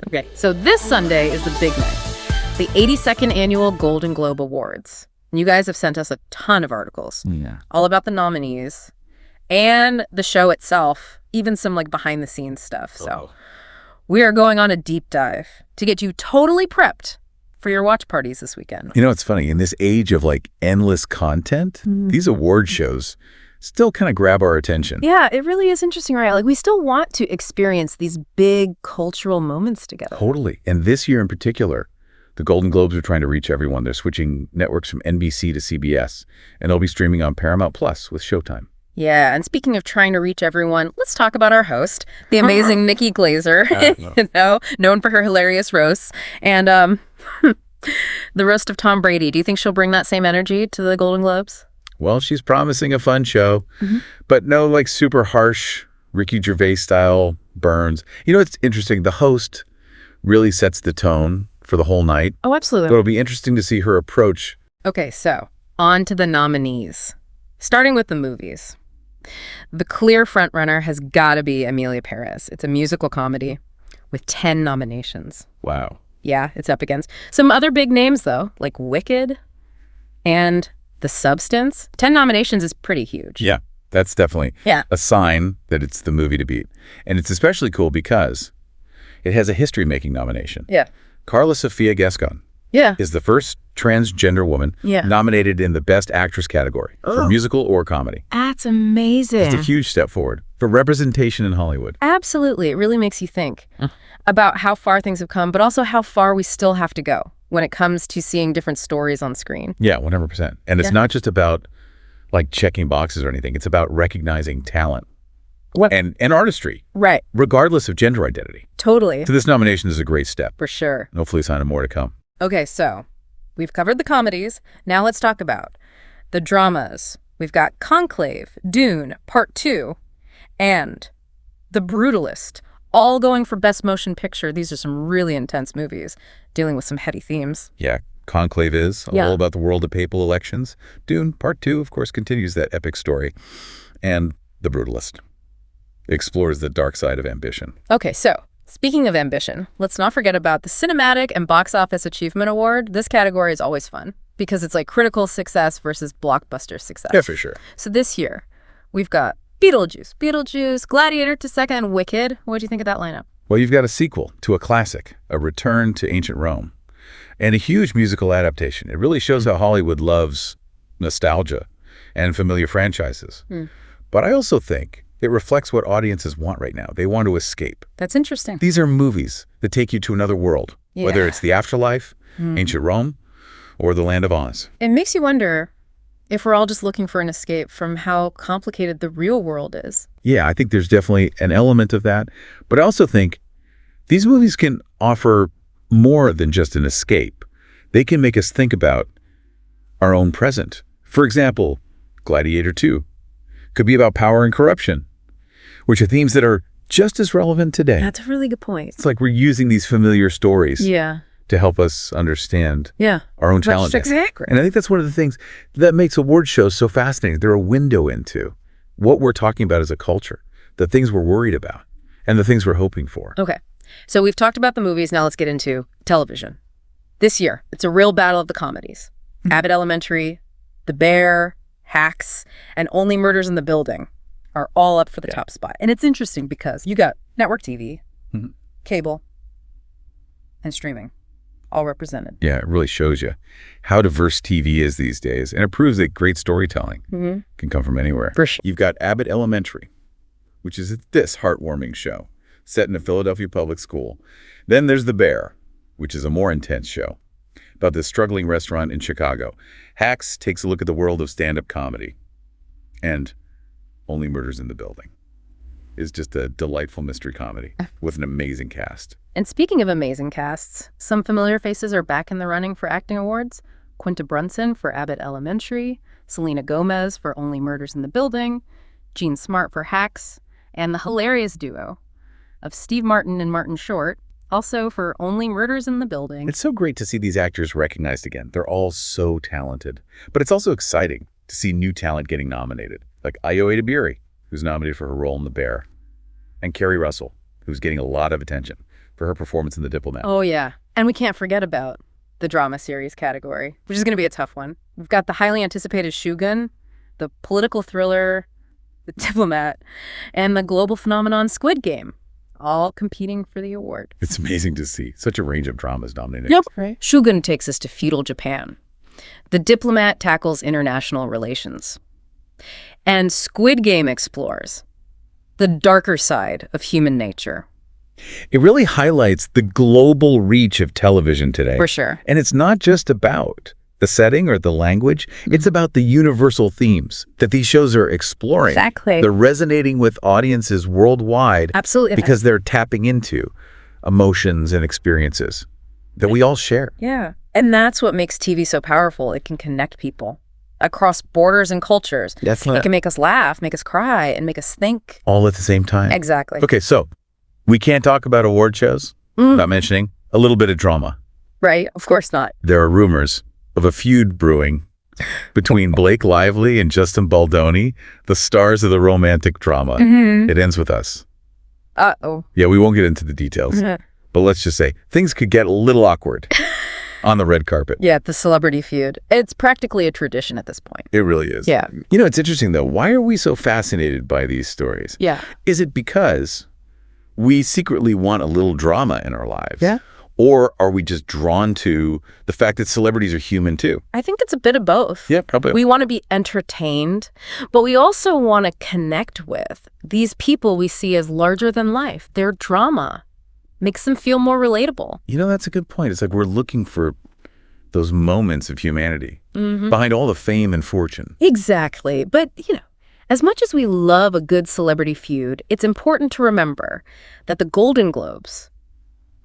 Okay, so this Sunday is the big night, the 82nd Annual Golden Globe Awards. And you guys have sent us a ton of articles, all about the nominees and the show itself, even some like behind-the-scenes stuff. So we are going on a deep dive to get you totally prepped for your watch parties this weekend. You know, it's funny. In this age of like endless content, these award shows still kind of grab our attention. Yeah, it really is interesting, right? Like we still want to experience these big cultural moments together. Totally. And this year in particular, the Golden Globes are trying to reach everyone. They're switching networks from NBC to CBS, and they'll be streaming on Paramount Plus with Showtime. Yeah, and speaking of trying to reach everyone, let's talk about our host, the amazing Nikki Glaser, known for her hilarious roasts. And the roast of Tom Brady. Do you think she'll bring that same energy to the Golden Globes? Well, she's promising a fun show, but no like super harsh Ricky Gervais style burns. You know, it's interesting. The host really sets the tone for the whole night. Oh, absolutely. So it'll be interesting to see her approach. Okay, so on to the nominees. Starting with the movies. The clear frontrunner has got to be Emilia Pérez. It's a musical comedy with 10 nominations. Wow. Yeah, it's up against some other big names, though, like Wicked and The Substance. 10 nominations is pretty huge. Yeah, that's definitely a sign that it's the movie to beat. And it's especially cool because it has a history-making nomination. Yeah. Carla Sofia Gascon is the first transgender woman nominated in the Best Actress category for musical or comedy. That's amazing. It's a huge step forward for representation in Hollywood. Absolutely. It really makes you think about how far things have come, but also how far we still have to go when it comes to seeing different stories on screen. Yeah, 100%. And it's not just about like checking boxes or anything. It's about recognizing talent and artistry. Right. Regardless of gender identity. Totally. So this nomination is a great step. For sure. And hopefully a sign of more to come. Okay, so we've covered the comedies. Now let's talk about the dramas. We've got Conclave, Dune, Part 2, and The Brutalist, all going for Best Motion Picture. These are some really intense movies dealing with some heady themes. Yeah, Conclave is all about the world of papal elections. Dune, Part 2, of course, continues that epic story. And The Brutalist explores the dark side of ambition. Okay, so speaking of ambition, let's not forget about the Cinematic and Box Office Achievement Award. This category is always fun because it's like critical success versus blockbuster success. Yeah, for sure. So this year, we've got Beetlejuice, Gladiator to second, and Wicked. What do you think of that lineup? Well, you've got a sequel to a classic, a return to ancient Rome, and a huge musical adaptation. It really shows how Hollywood loves nostalgia and familiar franchises. But I also think it reflects what audiences want right now. They want to escape. That's interesting. These are movies that take you to another world, whether it's the afterlife, ancient Rome, or the land of Oz. It makes you wonder if we're all just looking for an escape from how complicated the real world is. Yeah, I think there's definitely an element of that. But I also think these movies can offer more than just an escape. They can make us think about our own present. For example, Gladiator 2 could be about power and corruption, which are themes that are just as relevant today. That's a really good point. It's like we're using these familiar stories to help us understand our own challenges. Exactly. And I think that's one of the things that makes award shows so fascinating. They're a window into what we're talking about as a culture, the things we're worried about, and the things we're hoping for. Okay. So we've talked about the movies. Now let's get into television. This year, it's a real battle of the comedies. Abbott Elementary, The Bear, Hacks, and Only Murders in the Building are all up for the top spot. And it's interesting because you got network TV, cable, and streaming all represented. Yeah, it really shows you how diverse TV is these days. And it proves that great storytelling can come from anywhere. For sure. You've got Abbott Elementary, which is this heartwarming show set in a Philadelphia public school. Then there's The Bear, which is a more intense show about this struggling restaurant in Chicago. Hacks takes a look at the world of stand-up comedy. And Only Murders in the Building is just a delightful mystery comedy with an amazing cast. And speaking of amazing casts, some familiar faces are back in the running for acting awards. Quinta Brunson for Abbott Elementary, Selena Gomez for Only Murders in the Building, Jean Smart for Hacks, and the hilarious duo of Steve Martin and Martin Short, also for Only Murders in the Building. It's so great to see these actors recognized again. They're all so talented. But it's also exciting to see new talent getting nominated, like Ayo Edebiri, who's nominated for her role in The Bear, and Kerry Russell, who's getting a lot of attention for her performance in The Diplomat. Oh, yeah. And we can't forget about the drama series category, which is going to be a tough one. We've got the highly anticipated Shogun, the political thriller, The Diplomat, and the global phenomenon Squid Game, all competing for the award. It's amazing to see such a range of dramas nominated. Yep. Right. Shogun takes us to feudal Japan. The Diplomat tackles international relations. And Squid Game explores the darker side of human nature. It really highlights the global reach of television today. For sure. And it's not just about the setting or the language. It's about the universal themes that these shows are exploring. Exactly. They're resonating with audiences worldwide. Absolutely. Because they're tapping into emotions and experiences that we all share. Yeah. And that's what makes TV so powerful. It can connect people across borders and cultures. It can make us laugh, make us cry, and make us think. All at the same time. Exactly. Okay, so we can't talk about award shows without mentioning a little bit of drama. Right? Of course not. There are rumors of a feud brewing between Blake Lively and Justin Baldoni, the stars of the romantic drama. It Ends With Us. Uh-oh. Yeah, we won't get into the details, but let's just say things could get a little awkward on the red carpet. Yeah, the celebrity feud. It's practically a tradition at this point. It really is. Yeah. You know, it's interesting, though. Why are we so fascinated by these stories? Yeah. Is it because we secretly want a little drama in our lives? Yeah. Or are we just drawn to the fact that celebrities are human, too? I think it's a bit of both. Yeah, probably. We want to be entertained, but we also want to connect with these people we see as larger than life. Their drama makes them feel more relatable. You know, that's a good point. It's like we're looking for those moments of humanity behind all the fame and fortune. Exactly. But, you know, as much as we love a good celebrity feud, it's important to remember that the Golden Globes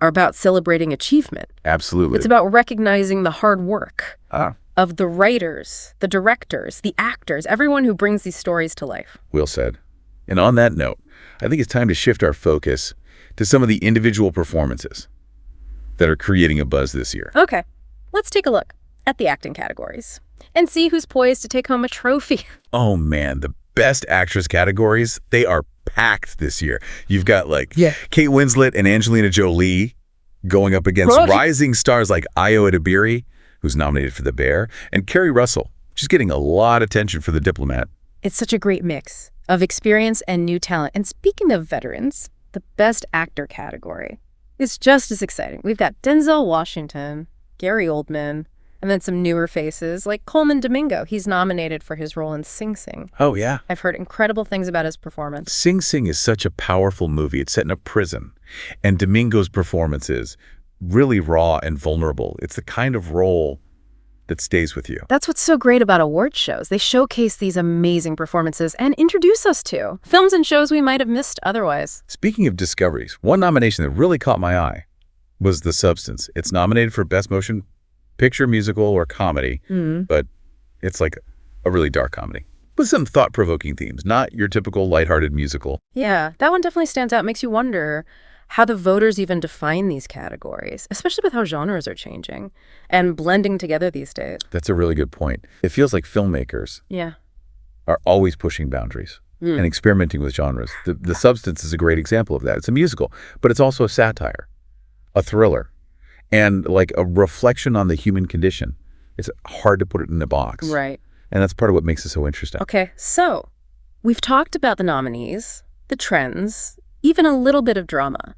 are about celebrating achievement. Absolutely. It's about recognizing the hard work of the writers, the directors, the actors, everyone who brings these stories to life. Well said. And on that note, I think it's time to shift our focus to some of the individual performances that are creating a buzz this year. Okay, let's take a look at the acting categories and see who's poised to take home a trophy. Oh, man, the Best Actress categories, they are packed this year. You've got Kate Winslet and Angelina Jolie going up against rising stars like Ayo Edebiri, who's nominated for The Bear, and Kerry Russell. She's getting a lot of attention for The Diplomat. It's such a great mix of experience and new talent. And speaking of veterans, the Best Actor category is just as exciting. We've got Denzel Washington, Gary Oldman, and then some newer faces like Coleman Domingo. He's nominated for his role in Sing Sing. Oh, yeah. I've heard incredible things about his performance. Sing Sing is such a powerful movie. It's set in a prison, and Domingo's performance is really raw and vulnerable. It's the kind of role that stays with you. That's what's so great about award shows. They showcase these amazing performances and introduce us to films and shows we might have missed otherwise. Speaking of discoveries, one nomination that really caught my eye was The Substance. It's nominated for Best Motion Picture, Musical, or Comedy, but it's like a really dark comedy with some thought-provoking themes, not your typical lighthearted musical. Yeah, that one definitely stands out. Makes you wonder how the voters even define these categories, especially with how genres are changing and blending together these days. That's a really good point. It feels like filmmakers are always pushing boundaries and experimenting with genres. The Substance is a great example of that. It's a musical, but it's also a satire, a thriller, and like a reflection on the human condition. It's hard to put it in a box. Right. And that's part of what makes it so interesting. Okay, so we've talked about the nominees, the trends, even a little bit of drama.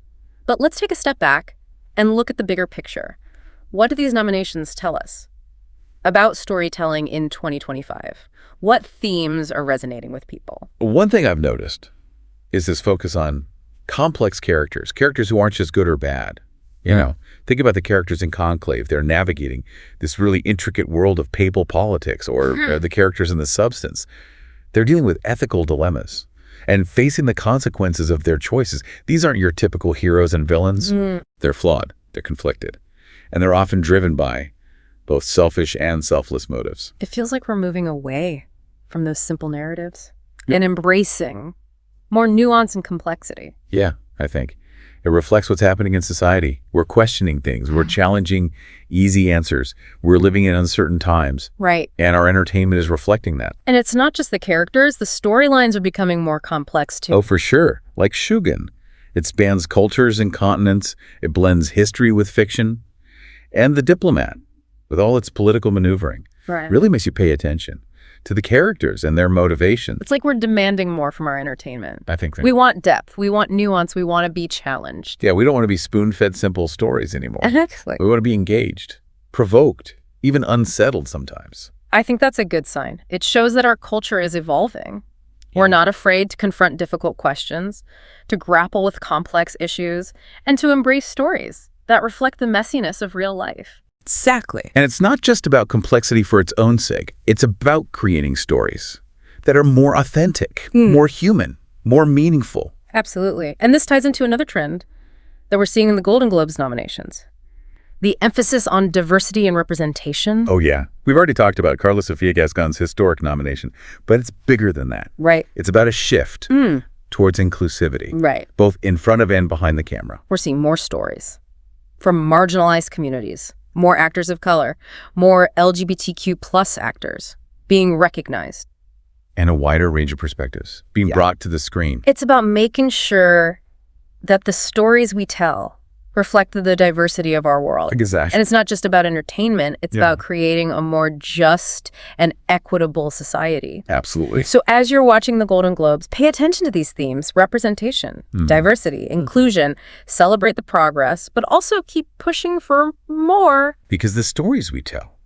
But let's take a step back and look at the bigger picture. What do these nominations tell us about storytelling in 2025? What themes are resonating with people? One thing I've noticed is this focus on complex characters who aren't just good or bad. You know, think about the characters in Conclave. They're navigating this really intricate world of papal politics, or the characters in The Substance. They're dealing with ethical dilemmas and facing the consequences of their choices. These aren't your typical heroes and villains. They're flawed, they're conflicted, and they're often driven by both selfish and selfless motives. It feels like we're moving away from those simple narratives and embracing more nuance and complexity. Yeah, I think. It reflects what's happening in society. We're questioning things. We're challenging easy answers. We're living in uncertain times. Right. And our entertainment is reflecting that. And it's not just the characters. The storylines are becoming more complex, too. Oh, for sure. Like Shogun. It spans cultures and continents. It blends history with fiction. And The Diplomat, with all its political maneuvering, really makes you pay attention to the characters and their motivations. It's like we're demanding more from our entertainment. I think we want depth. We want nuance. We want to be challenged. Yeah, we don't want to be spoon-fed simple stories anymore. Exactly. We want to be engaged, provoked, even unsettled sometimes. I think that's a good sign. It shows that our culture is evolving. We're not afraid to confront difficult questions, to grapple with complex issues, and to embrace stories that reflect the messiness of real life. Exactly. And it's not just about complexity for its own sake. It's about creating stories that are more authentic, more human, more meaningful. Absolutely. And this ties into another trend that we're seeing in the Golden Globes nominations. The emphasis on diversity and representation. Oh, yeah. We've already talked about Carla Sofia Gascon's historic nomination, but it's bigger than that. Right. It's about a shift towards inclusivity, Right. both in front of and behind the camera. We're seeing more stories from marginalized communities, more actors of color, more LGBTQ plus actors being recognized. And a wider range of perspectives being brought to the screen. It's about making sure that the stories we tell reflect the diversity of our world. Exactly. And it's not just about entertainment. It's about creating a more just and equitable society. Absolutely. So as you're watching the Golden Globes, pay attention to these themes: representation, diversity, inclusion, celebrate the progress, but also keep pushing for more. Because the stories we tell,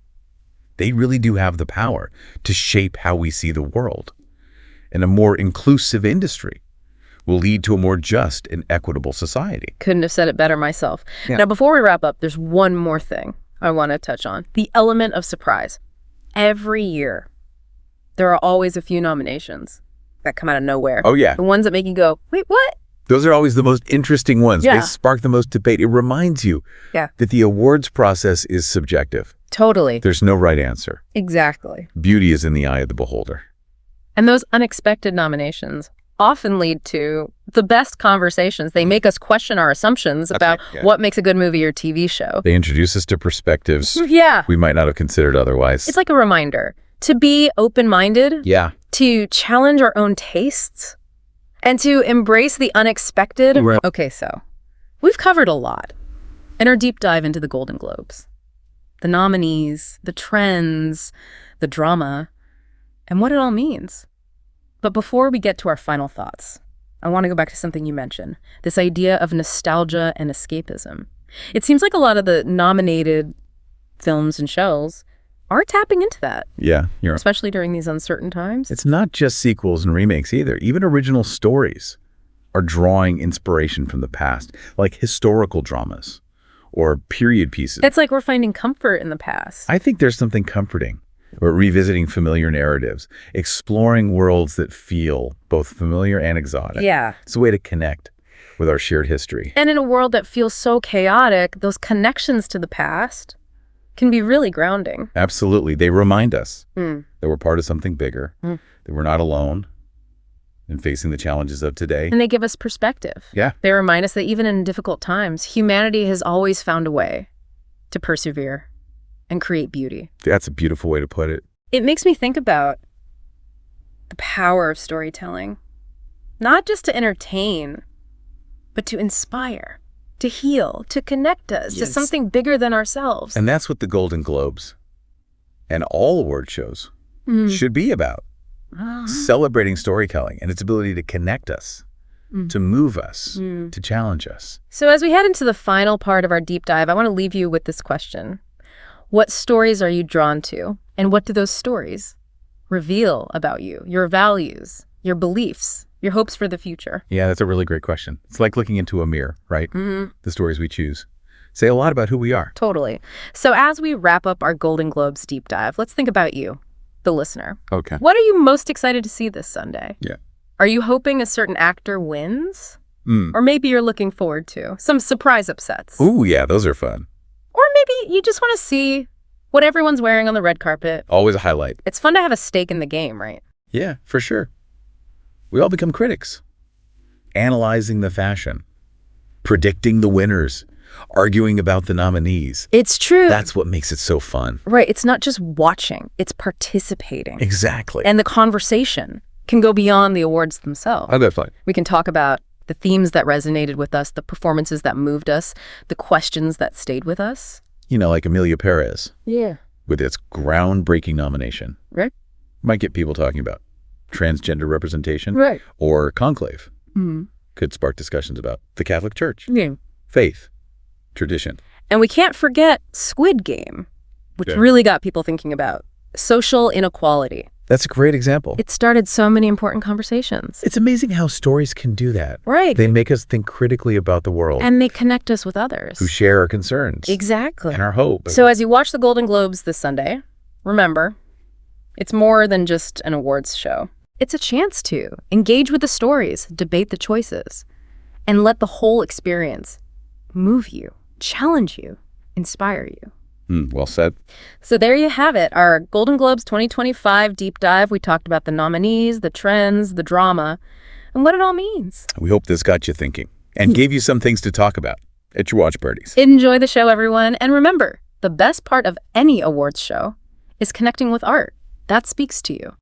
they really do have the power to shape how we see the world. And a more inclusive industry will lead to a more just and equitable society. Couldn't have said it better myself. Now, before we wrap up, there's one more thing I want to touch on: the element of surprise. Every year, there are always a few nominations that come out of nowhere. Oh, yeah. The ones that make you go, wait, what? Those are always the most interesting ones. Yeah. They spark the most debate. It reminds you Yeah. that the awards process is subjective. Totally. There's no right answer. Exactly. Beauty is in the eye of the beholder. And those unexpected nominations often lead to the best conversations. They make us question our assumptions about what makes a good movie or TV show. They introduce us to perspectives Yeah. we might not have considered otherwise. It's like a reminder to be open-minded, Yeah. to challenge our own tastes, and to embrace the unexpected. Right. Okay, so we've covered a lot in our deep dive into the Golden Globes. The nominees, the trends, the drama, and what it all means. But before we get to our final thoughts, I want to go back to something you mentioned, this idea of nostalgia and escapism. It seems like a lot of the nominated films and shows are tapping into that, Yeah. especially during these uncertain times. It's not just sequels and remakes either. Even original stories are drawing inspiration from the past, like historical dramas or period pieces. It's like we're finding comfort in the past. I think there's something comforting about revisiting familiar narratives, exploring worlds that feel both familiar and exotic. Yeah. It's a way to connect with our shared history. And in a world that feels so chaotic, those connections to the past can be really grounding. Absolutely. They remind us that we're part of something bigger, that we're not alone in facing the challenges of today. And they give us perspective. Yeah. They remind us that even in difficult times, humanity has always found a way to persevere and create beauty. That's a beautiful way to put it. It makes me think about the power of storytelling, not just to entertain, but to inspire, to heal, to connect us to Yes. something bigger than ourselves. And that's what the Golden Globes and all award shows should be about. Celebrating storytelling and its ability to connect us, to move us, to challenge us. So as we head into the final part of our deep dive, I want to leave you with this question. What stories are you drawn to? And what do those stories reveal about you, your values, your beliefs, your hopes for the future? Yeah, that's a really great question. It's like looking into a mirror, right? The stories we choose say a lot about who we are. Totally. So as we wrap up our Golden Globes deep dive, let's think about you, the listener. Okay. What are you most excited to see this Sunday? Yeah. Are you hoping a certain actor wins? Or maybe you're looking forward to some surprise upsets? Ooh, yeah, those are fun. Or maybe you just want to see what everyone's wearing on the red carpet. Always a highlight. It's fun to have a stake in the game, right? Yeah, for sure. We all become critics, analyzing the fashion, predicting the winners, arguing about the nominees. It's true. That's what makes it so fun. Right. It's not just watching, it's participating. Exactly. And the conversation can go beyond the awards themselves. that's fine. We can talk about The themes that resonated with us, the performances that moved us, the questions that stayed with us. You know, like Emilia Pérez. Yeah. With its groundbreaking nomination. Right. Might get people talking about transgender representation. Right. Or Conclave. Mm. Could spark discussions about the Catholic Church. Yeah. Faith. Tradition. And we can't forget Squid Game, which Yeah. really got people thinking about social inequality. That's a great example. It started so many important conversations. It's amazing how stories can do that. Right. They make us think critically about the world. And they connect us with others. Who share our concerns. Exactly. And our hope. So as you watch the Golden Globes this Sunday, remember, it's more than just an awards show. It's a chance to engage with the stories, debate the choices, and let the whole experience move you, challenge you, inspire you. Well said. So there you have it, our Golden Globes 2025 deep dive. We talked about the nominees, the trends, the drama, and what it all means. We hope this got you thinking and gave you some things to talk about at your watch parties. Enjoy the show, everyone. And remember, the best part of any awards show is connecting with art. That speaks to you.